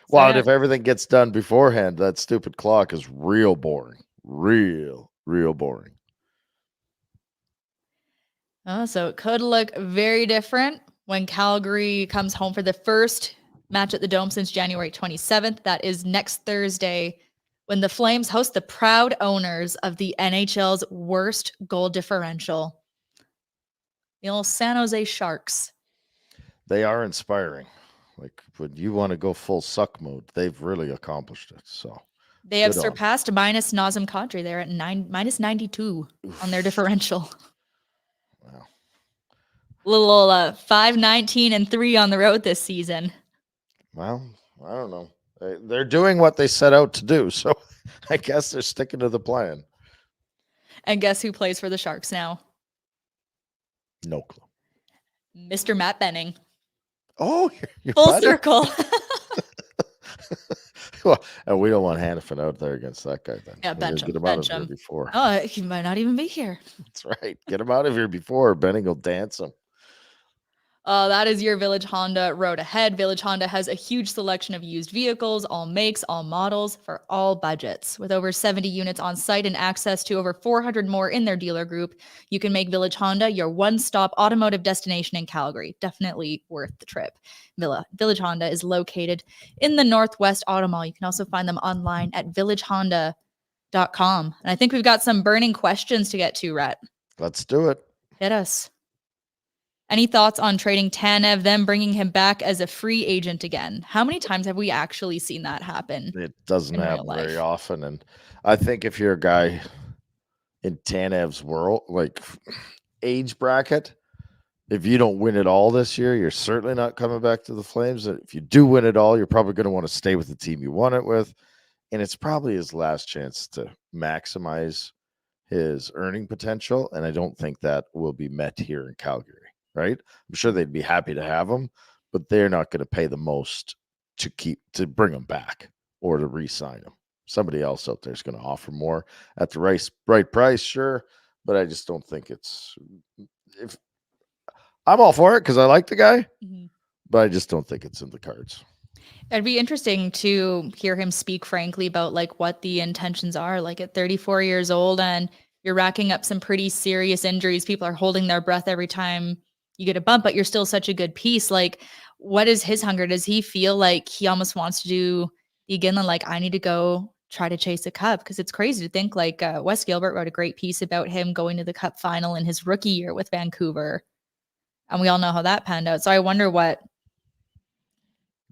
Well, and if everything gets done beforehand, that stupid clock is real boring. Real boring. So it could look very different when Calgary comes home for the first match at the Dome since January 27th. That is next Thursday, when the Flames host the proud owners of the NHL's worst goal differential, the old San Jose Sharks. They are inspiring. Like, when you want to go full suck mode, they've really accomplished it. So they have surpassed minus Nazem Kadri. They're at minus 92 on their differential. Wow. Little 5-19-3 on the road this season. Well, I don't know. They're doing what they set out to do, so I guess they're sticking to the plan. And guess who plays for the Sharks now? No clue. Mr. Matt Benning. Oh, you're full circle. Well, and we don't want Hannafin out there against that guy then. Yeah, bench him. Get him out of here before. Oh, he might not even be here. That's right. Get him out of here before Benning will dance him. That is your Village Honda road ahead. Village Honda has a huge selection of used vehicles, all makes, all models, for all budgets. With over 70 units on site and access to over 400 more in their dealer group, you can make Village Honda your one-stop automotive destination in Calgary. Definitely worth the trip. Village Honda is located in the Northwest Auto Mall. You can also find them online at villagehonda.com. And I think we've got some burning questions to get to, Rhett. Let's do it. Hit us. Any thoughts on trading Tanev, them bringing him back as a free agent again? How many times have we actually seen that happen? It doesn't happen very often. And I think if you're a guy in Tanev's world, like age bracket, if you don't win it all this year, you're certainly not coming back to the Flames. And if you do win it all, you're probably going to want to stay with the team you won it with. And it's probably his last chance to maximize his earning potential. And I don't think that will be met here in Calgary. Right? I'm sure they'd be happy to have him, but they're not going to pay the most to bring him back or to re-sign him. Somebody else out there is going to offer more at the right price, sure, but I just don't think if I'm all for it because I like the guy, but I just don't think it's in the cards. It'd be interesting to hear him speak frankly about like what the intentions are. Like at 34 years old and you're racking up some pretty serious injuries. People are holding their breath every time you get a bump, but you're still such a good piece. Like, what is his hunger? Does he feel like he almost wants to do the Ginland, like, I need to go try to chase a cup? Because it's crazy to think, like, Wes Gilbert wrote a great piece about him going to the cup final in his rookie year with Vancouver. And we all know how that panned out. So I wonder what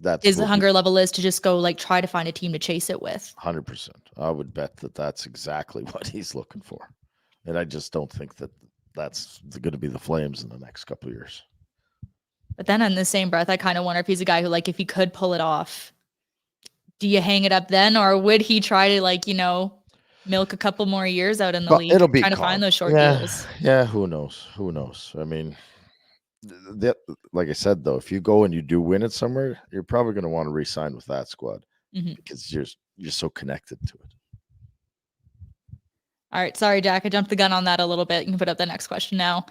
that's his what hunger level is to just go like try to find a team to chase it with. 100%. I would bet that that's exactly what he's looking for. And I just don't think that that's going to be the Flames in the next couple of years. But then in the same breath, I kind of wonder if he's a guy who, like, if he could pull it off, do you hang it up then? Or would he try to, like, you know, milk a couple more years out in the league, it'll be trying to find those short yeah, deals? Yeah, who knows? Who knows? I mean, like I said, though, if you go and you do win it somewhere, you're probably going to want to re-sign with that squad because you're so connected to it. All right. Sorry, Jack. I jumped the gun on that a little bit. You can put up the next question now.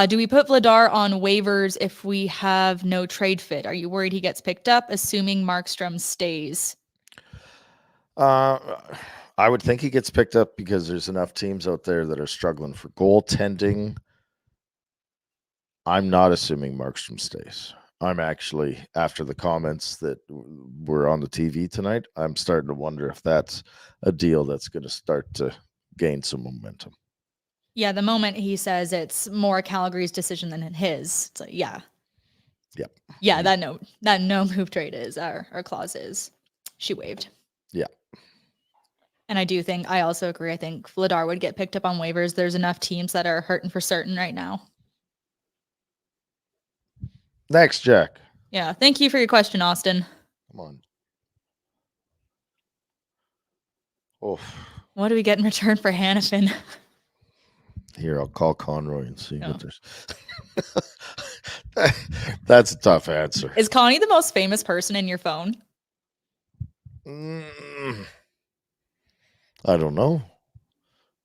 Do we put Vladar on waivers if we have no trade fit? Are you worried he gets picked up, assuming Markstrom stays? I would think he gets picked up because there's enough teams out there that are struggling for goaltending. I'm not assuming Markstrom stays. I'm actually, after the comments that were on the TV tonight, I'm starting to wonder if that's a deal that's going to start to gain some momentum. Yeah, the moment he says it's more Calgary's decision than his, it's like, yeah. Yep. Yeah, that no move trade is, our clause is. She waived. Yeah. And I also agree. I think Vladar would get picked up on waivers. There's enough teams that are hurting for certain right now. Next, Jack. Yeah. Thank you for your question, Austin. Come on. Oh. What do we get in return for Hannafin? Here, I'll call Conroy and see what there's. That's a tough answer. Is Connie the most famous person in your phone? I don't know.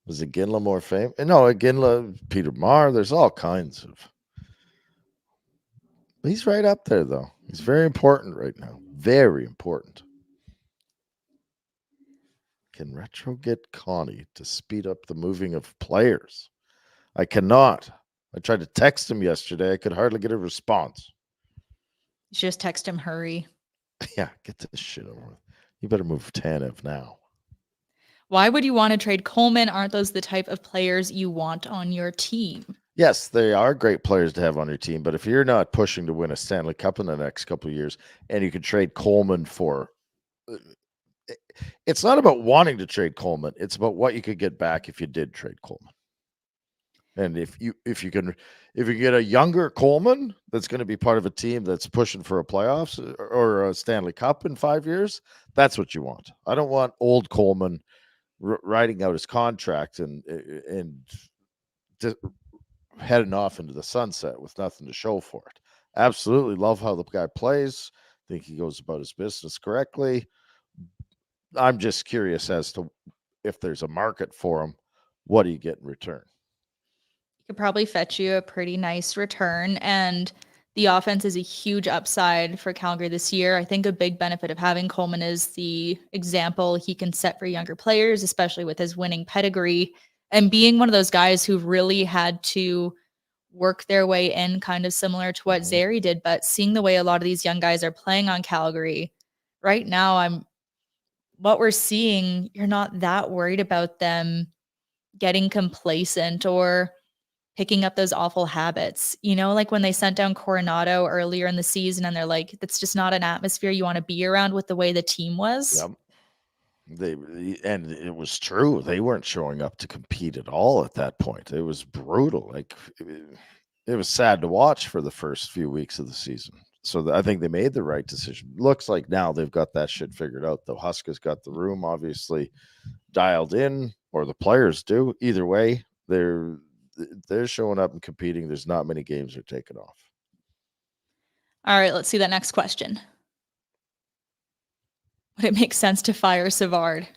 Was it Ginla more famous? No, Ginla, Peter Marr. There's all kinds of. He's right up there, though. He's very important right now. Very important. Can Retro get Connie to speed up the moving of players? I cannot. I tried to text him yesterday. I could hardly get a response. You should just text him, hurry. Yeah, get this shit over with. You better move Tanev now. Why would you want to trade Coleman? Aren't those the type of players you want on your team? Yes, they are great players to have on your team, but if you're not pushing to win a Stanley Cup in the next couple of years and you could trade Coleman for it's not about wanting to trade Coleman, it's about what you could get back if you did trade Coleman. And if you get a younger Coleman that's going to be part of a team that's pushing for a playoffs or a Stanley Cup in 5 years, that's what you want. I don't want old Coleman riding out his contract and heading off into the sunset with nothing to show for it. Absolutely love how the guy plays. Think he goes about his business correctly. I'm just curious as to if there's a market for him. What do you get in return? Could probably fetch you a pretty nice return, and the offense is a huge upside for Calgary this year. I think a big benefit of having Coleman is the example he can set for younger players, especially with his winning pedigree and being one of those guys who really had to work their way in, kind of similar to what Zary did. But seeing the way a lot of these young guys are playing on Calgary right now, what we're seeing, you're not that worried about them getting complacent or picking up those awful habits. You know, like when they sent down Coronado earlier in the season and they're like, that's just not an atmosphere you want to be around with the way the team was. Yep. And it was true. They weren't showing up to compete at all at that point. It was brutal. Like it was sad to watch for the first few weeks of the season. So I think they made the right decision. Looks like now they've got that shit figured out, though. Huska's got the room obviously dialed in, or the players do. Either way, they're showing up and competing. There's not many games they're taking off. All right, let's see that next question. Would it make sense to fire Savard?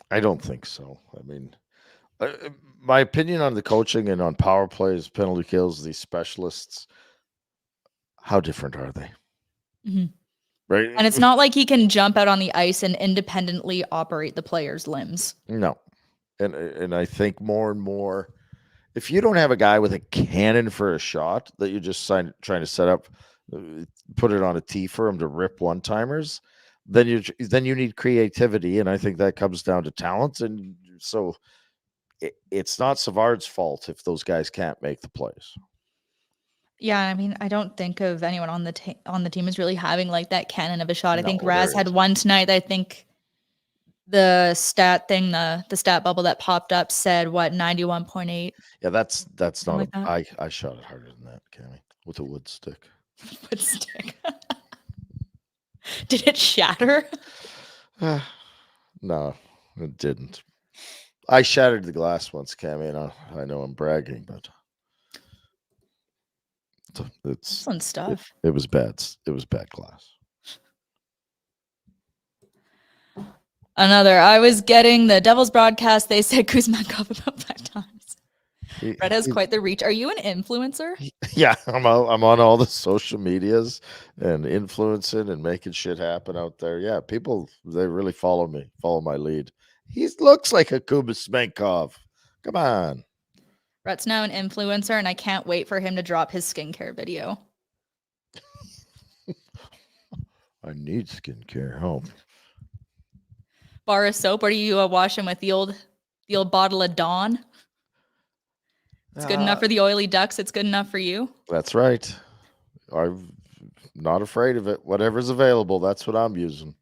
I don't think so. I mean, my opinion on the coaching and on power plays, penalty kills, these specialists, how different are they? Mm-hmm. Right. And it's not like he can jump out on the ice and independently operate the player's limbs. No. And I think more and more, if you don't have a guy with a cannon for a shot that you're just trying to set up, put it on a tee for him to rip one-timers, then you need creativity, and I think that comes down to talent. And so it's not Savard's fault if those guys can't make the plays. Yeah, I mean, I don't think of anyone on the team as really having like that cannon of a shot. I think No, Raz there had isn't. one tonight that I think the stat thing, the stat bubble that popped up said what 91.8. Yeah, that's Something not like that. I shot it harder than that, Cami, with a wood stick. Wood stick. Did it shatter? No, it didn't. I shattered the glass once, Cami, and I know I'm bragging, but it's Excellent stuff. it was bad. It was bad glass. Another. I was getting the Devils broadcast. They said Kuzmenkov about 5 times. Rhett has quite the reach. Are you an influencer? Yeah, I'm on all the social medias and influencing and making shit happen out there. Yeah, people, they really follow me, follow my lead. He looks like a Kuzmenkov. Come on. Rhett's now an influencer, and I can't wait for him to drop his skincare video. I need skincare help. Bar of soap. Or do you wash him with the old bottle of Dawn? It's good enough for the oily ducks. It's good enough for you. That's right. I'm not afraid of it. Whatever's available, that's what I'm using.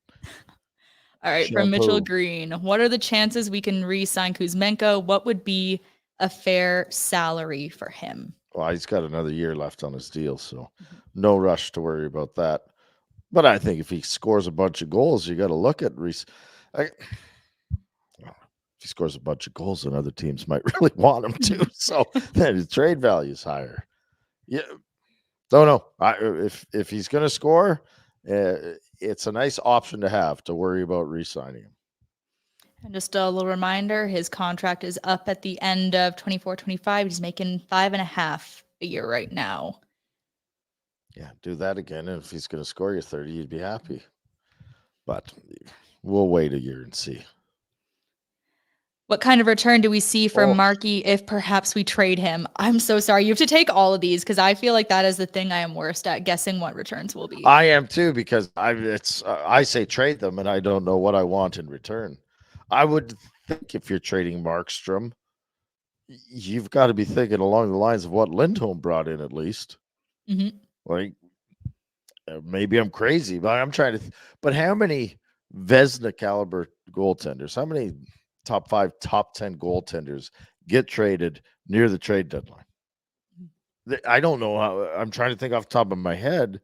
All right, from Mitchell Green. What are the chances we can re-sign Kuzmenko? What would be a fair salary for him? Well, he's got another year left on his deal, so no rush to worry about that. But I think if he scores a bunch of goals, you got to look at Reese. If he scores a bunch of goals, then other teams might really want him to. So then his trade value is higher. Yeah, don't know. If he's going to score, it's a nice option to have to worry about re-signing him. And just a little reminder, his contract is up at the end of 24-25. He's making $5.5 a year right now. Yeah, do that again. And if he's going to score you 30, you'd be happy. But we'll wait a year and see. What kind of return do we see for Markey if perhaps we trade him? I'm so sorry. You have to take all of these because I feel like that is the thing I am worst at, guessing what returns will be. I am too, because I say trade them and I don't know what I want in return. I would think if you're trading Markstrom, you've got to be thinking along the lines of what Lindholm brought in at least. Mm-hmm. Like, maybe I'm crazy, but I'm trying to. But how many Vezina caliber goaltenders? How many top 5, top 10 goaltenders get traded near the trade deadline? I don't know how. I'm trying to think off the top of my head.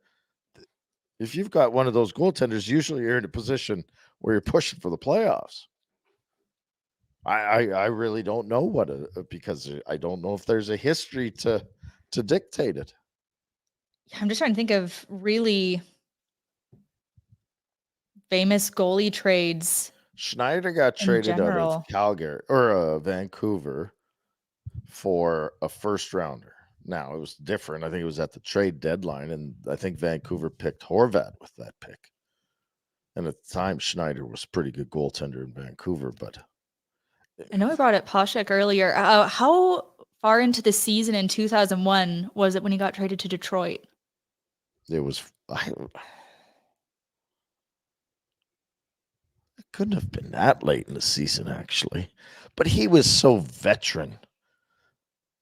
If you've got one of those goaltenders, usually you're in a position where you're pushing for the playoffs. I really don't know because I don't know if there's a history to dictate it. I'm just trying to think of really famous goalie trades. Schneider got traded out of Calgary or Vancouver for a first rounder. Now it was different. I think it was at the trade deadline, and I think Vancouver picked Horvat with that pick. And at the time, Schneider was a pretty good goaltender in Vancouver, but I know we brought up Poshek earlier. How far into the season in 2001 was it when he got traded to Detroit? It was. It couldn't have been that late in the season, actually. But he was so veteran.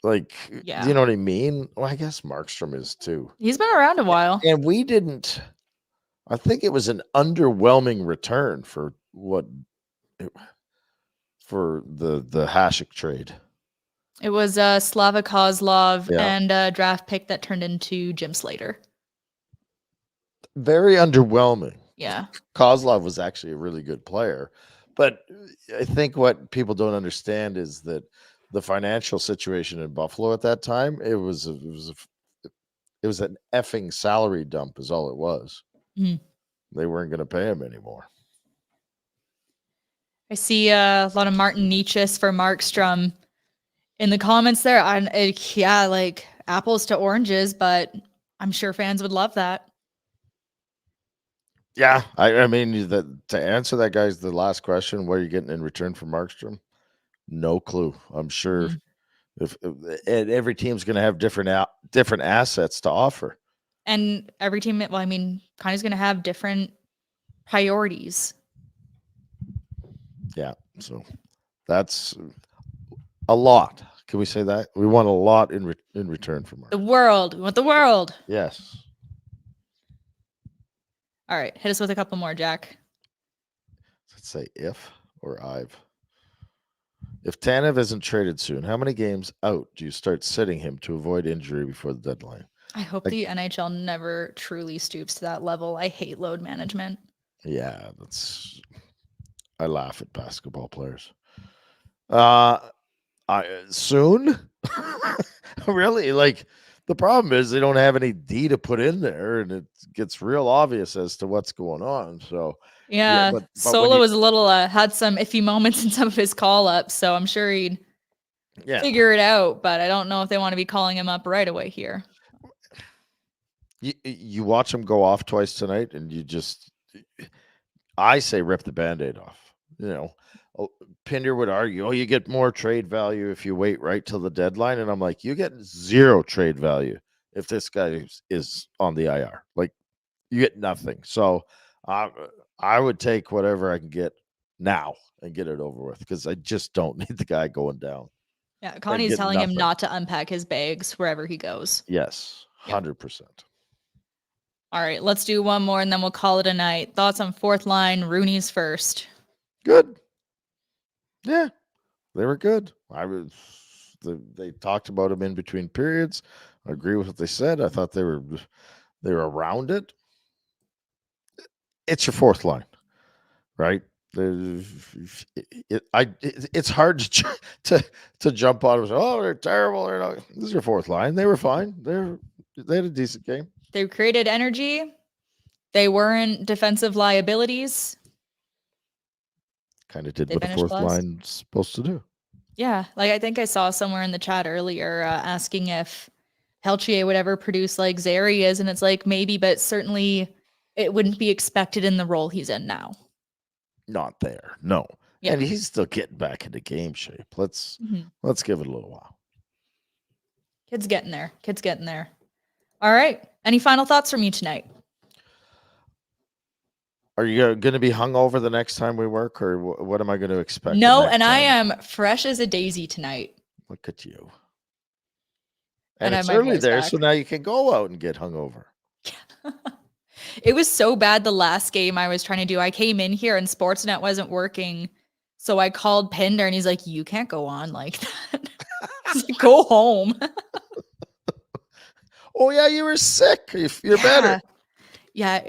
Like, yeah. You know what I mean? Well, I guess Markstrom is too. He's been around a while. And we didn't. I think it was an underwhelming return for the Hasek trade. It was Slava Kozlov and a draft pick that turned into Jim Slater. Very underwhelming. Yeah. Kozlov was actually a really good player. But I think what people don't understand is that the financial situation in Buffalo at that time, it was an effing salary dump is all it was. Mm. They weren't going to pay him anymore. I see a lot of Martin Nietzsche's for Markstrom in the comments there. Like apples to oranges, but I'm sure fans would love that. Yeah, I mean, to answer that guy's the last question, what are you getting in return for Markstrom? No clue. I'm sure if every team's going to have different assets to offer, and every team, well, I mean, kind of going to have different priorities. Yeah, so that's a lot, Can we say that? We want a lot in return from The Mark. world. We want the world. Yes. All right. Hit us with a couple more, Jack. Let's say if or I've. If Tanev isn't traded soon, how many games out do you start sitting him to avoid injury before the deadline? I hope the NHL never truly stoops to that level. I hate load management. Yeah, I laugh at basketball players. Soon? Really? Like, the problem is they don't have any D to put in there, and it gets real obvious as to what's going on. So Yeah, but Solo was a little had some iffy moments in some of his call ups, so I'm sure he'd figure it out. But I don't know if they want to be calling him up right away here. You watch him go off twice tonight, and I say rip the Band-Aid off. Pinder would argue, you get more trade value if you wait right till the deadline. And I'm like, you get zero trade value if this guy is on the IR. Like, you get nothing. So I would take whatever I can get now and get it over with, because I just don't need the guy going down. Yeah, Connie's telling him not to unpack his bags wherever he goes. Yes, 100%. All right, let's do one more and then we'll call it a night. Thoughts on fourth line, Rooney's first. Good. Yeah, they were good. They talked about him in between periods. I agree with what they said. I thought they were around it. It's your fourth line, right? It's hard to jump on and say, they're terrible. This is your fourth line. They were fine. They had a decent game. They created energy. They weren't defensive liabilities. Kind of did what a fourth line's supposed to do. Yeah, like I think I saw somewhere in the chat earlier asking if Peltier would ever produce like Zary is, and it's like maybe, but certainly it wouldn't be expected in the role he's in now. Not there, no. Yeah. And he's still getting back into game shape. Let's give it a little while. Kid's getting there. All right. Any final thoughts from you tonight? Are you going to be hungover the next time we work, or what am I going to expect? No, and I am fresh as a daisy tonight. Look at you. And it's early there, so now you can go out and get hungover. It was so bad the last game I was trying to do. I came in here and Sportsnet wasn't working, so I called Pinder, and he's like, "You can't go on like that." I was like, "Go home." Oh yeah, you were sick. You're better. Yeah,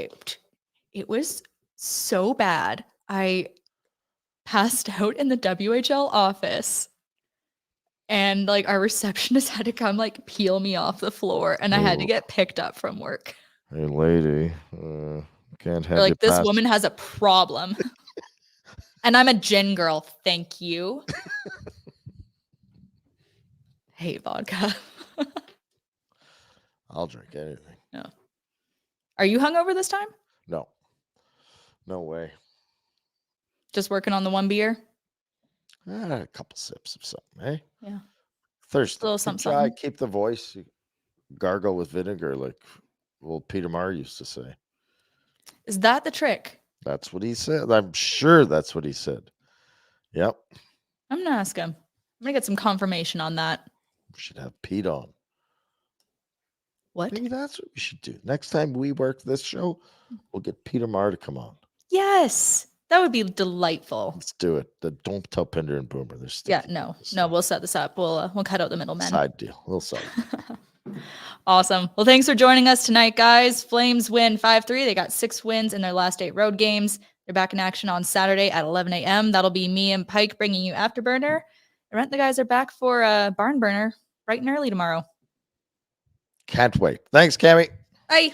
it was so bad. I passed out in the WHL office, and like our receptionist had to come like peel me off the floor, and I had to get picked up from work. Hey lady, can't have like this woman has a problem. And I'm a gin girl, thank you. Hate vodka. I'll drink anything. No. Are you hungover this time? No. No way. Just working on the one beer? A couple sips of something, eh? Yeah. Thirsty. A little something. Keep the voice. Gargle with vinegar, like old Peter Marr used to say. Is that the trick? That's what he said. I'm sure that's what he said. Yep. I'm going to ask him. I'm going to get some confirmation on that. We should have Pete on. What? Maybe that's what we should do. Next time we work this show, we'll get Peter Marr to come on. Yes. That would be delightful. Let's do it. Don't tell Pinder and Boomer. No. We'll set this up. We'll cut out the middleman. Side deal. Little side. Awesome. Well, thanks for joining us tonight, guys. Flames win 5-3. They got 6 wins in their last 8 road games. They're back in action on Saturday at 11 a.m. That'll be me and Pike bringing you Afterburner. Rhett, the guys are back for a barn burner bright and early tomorrow. Can't wait. Thanks, Cami. Bye.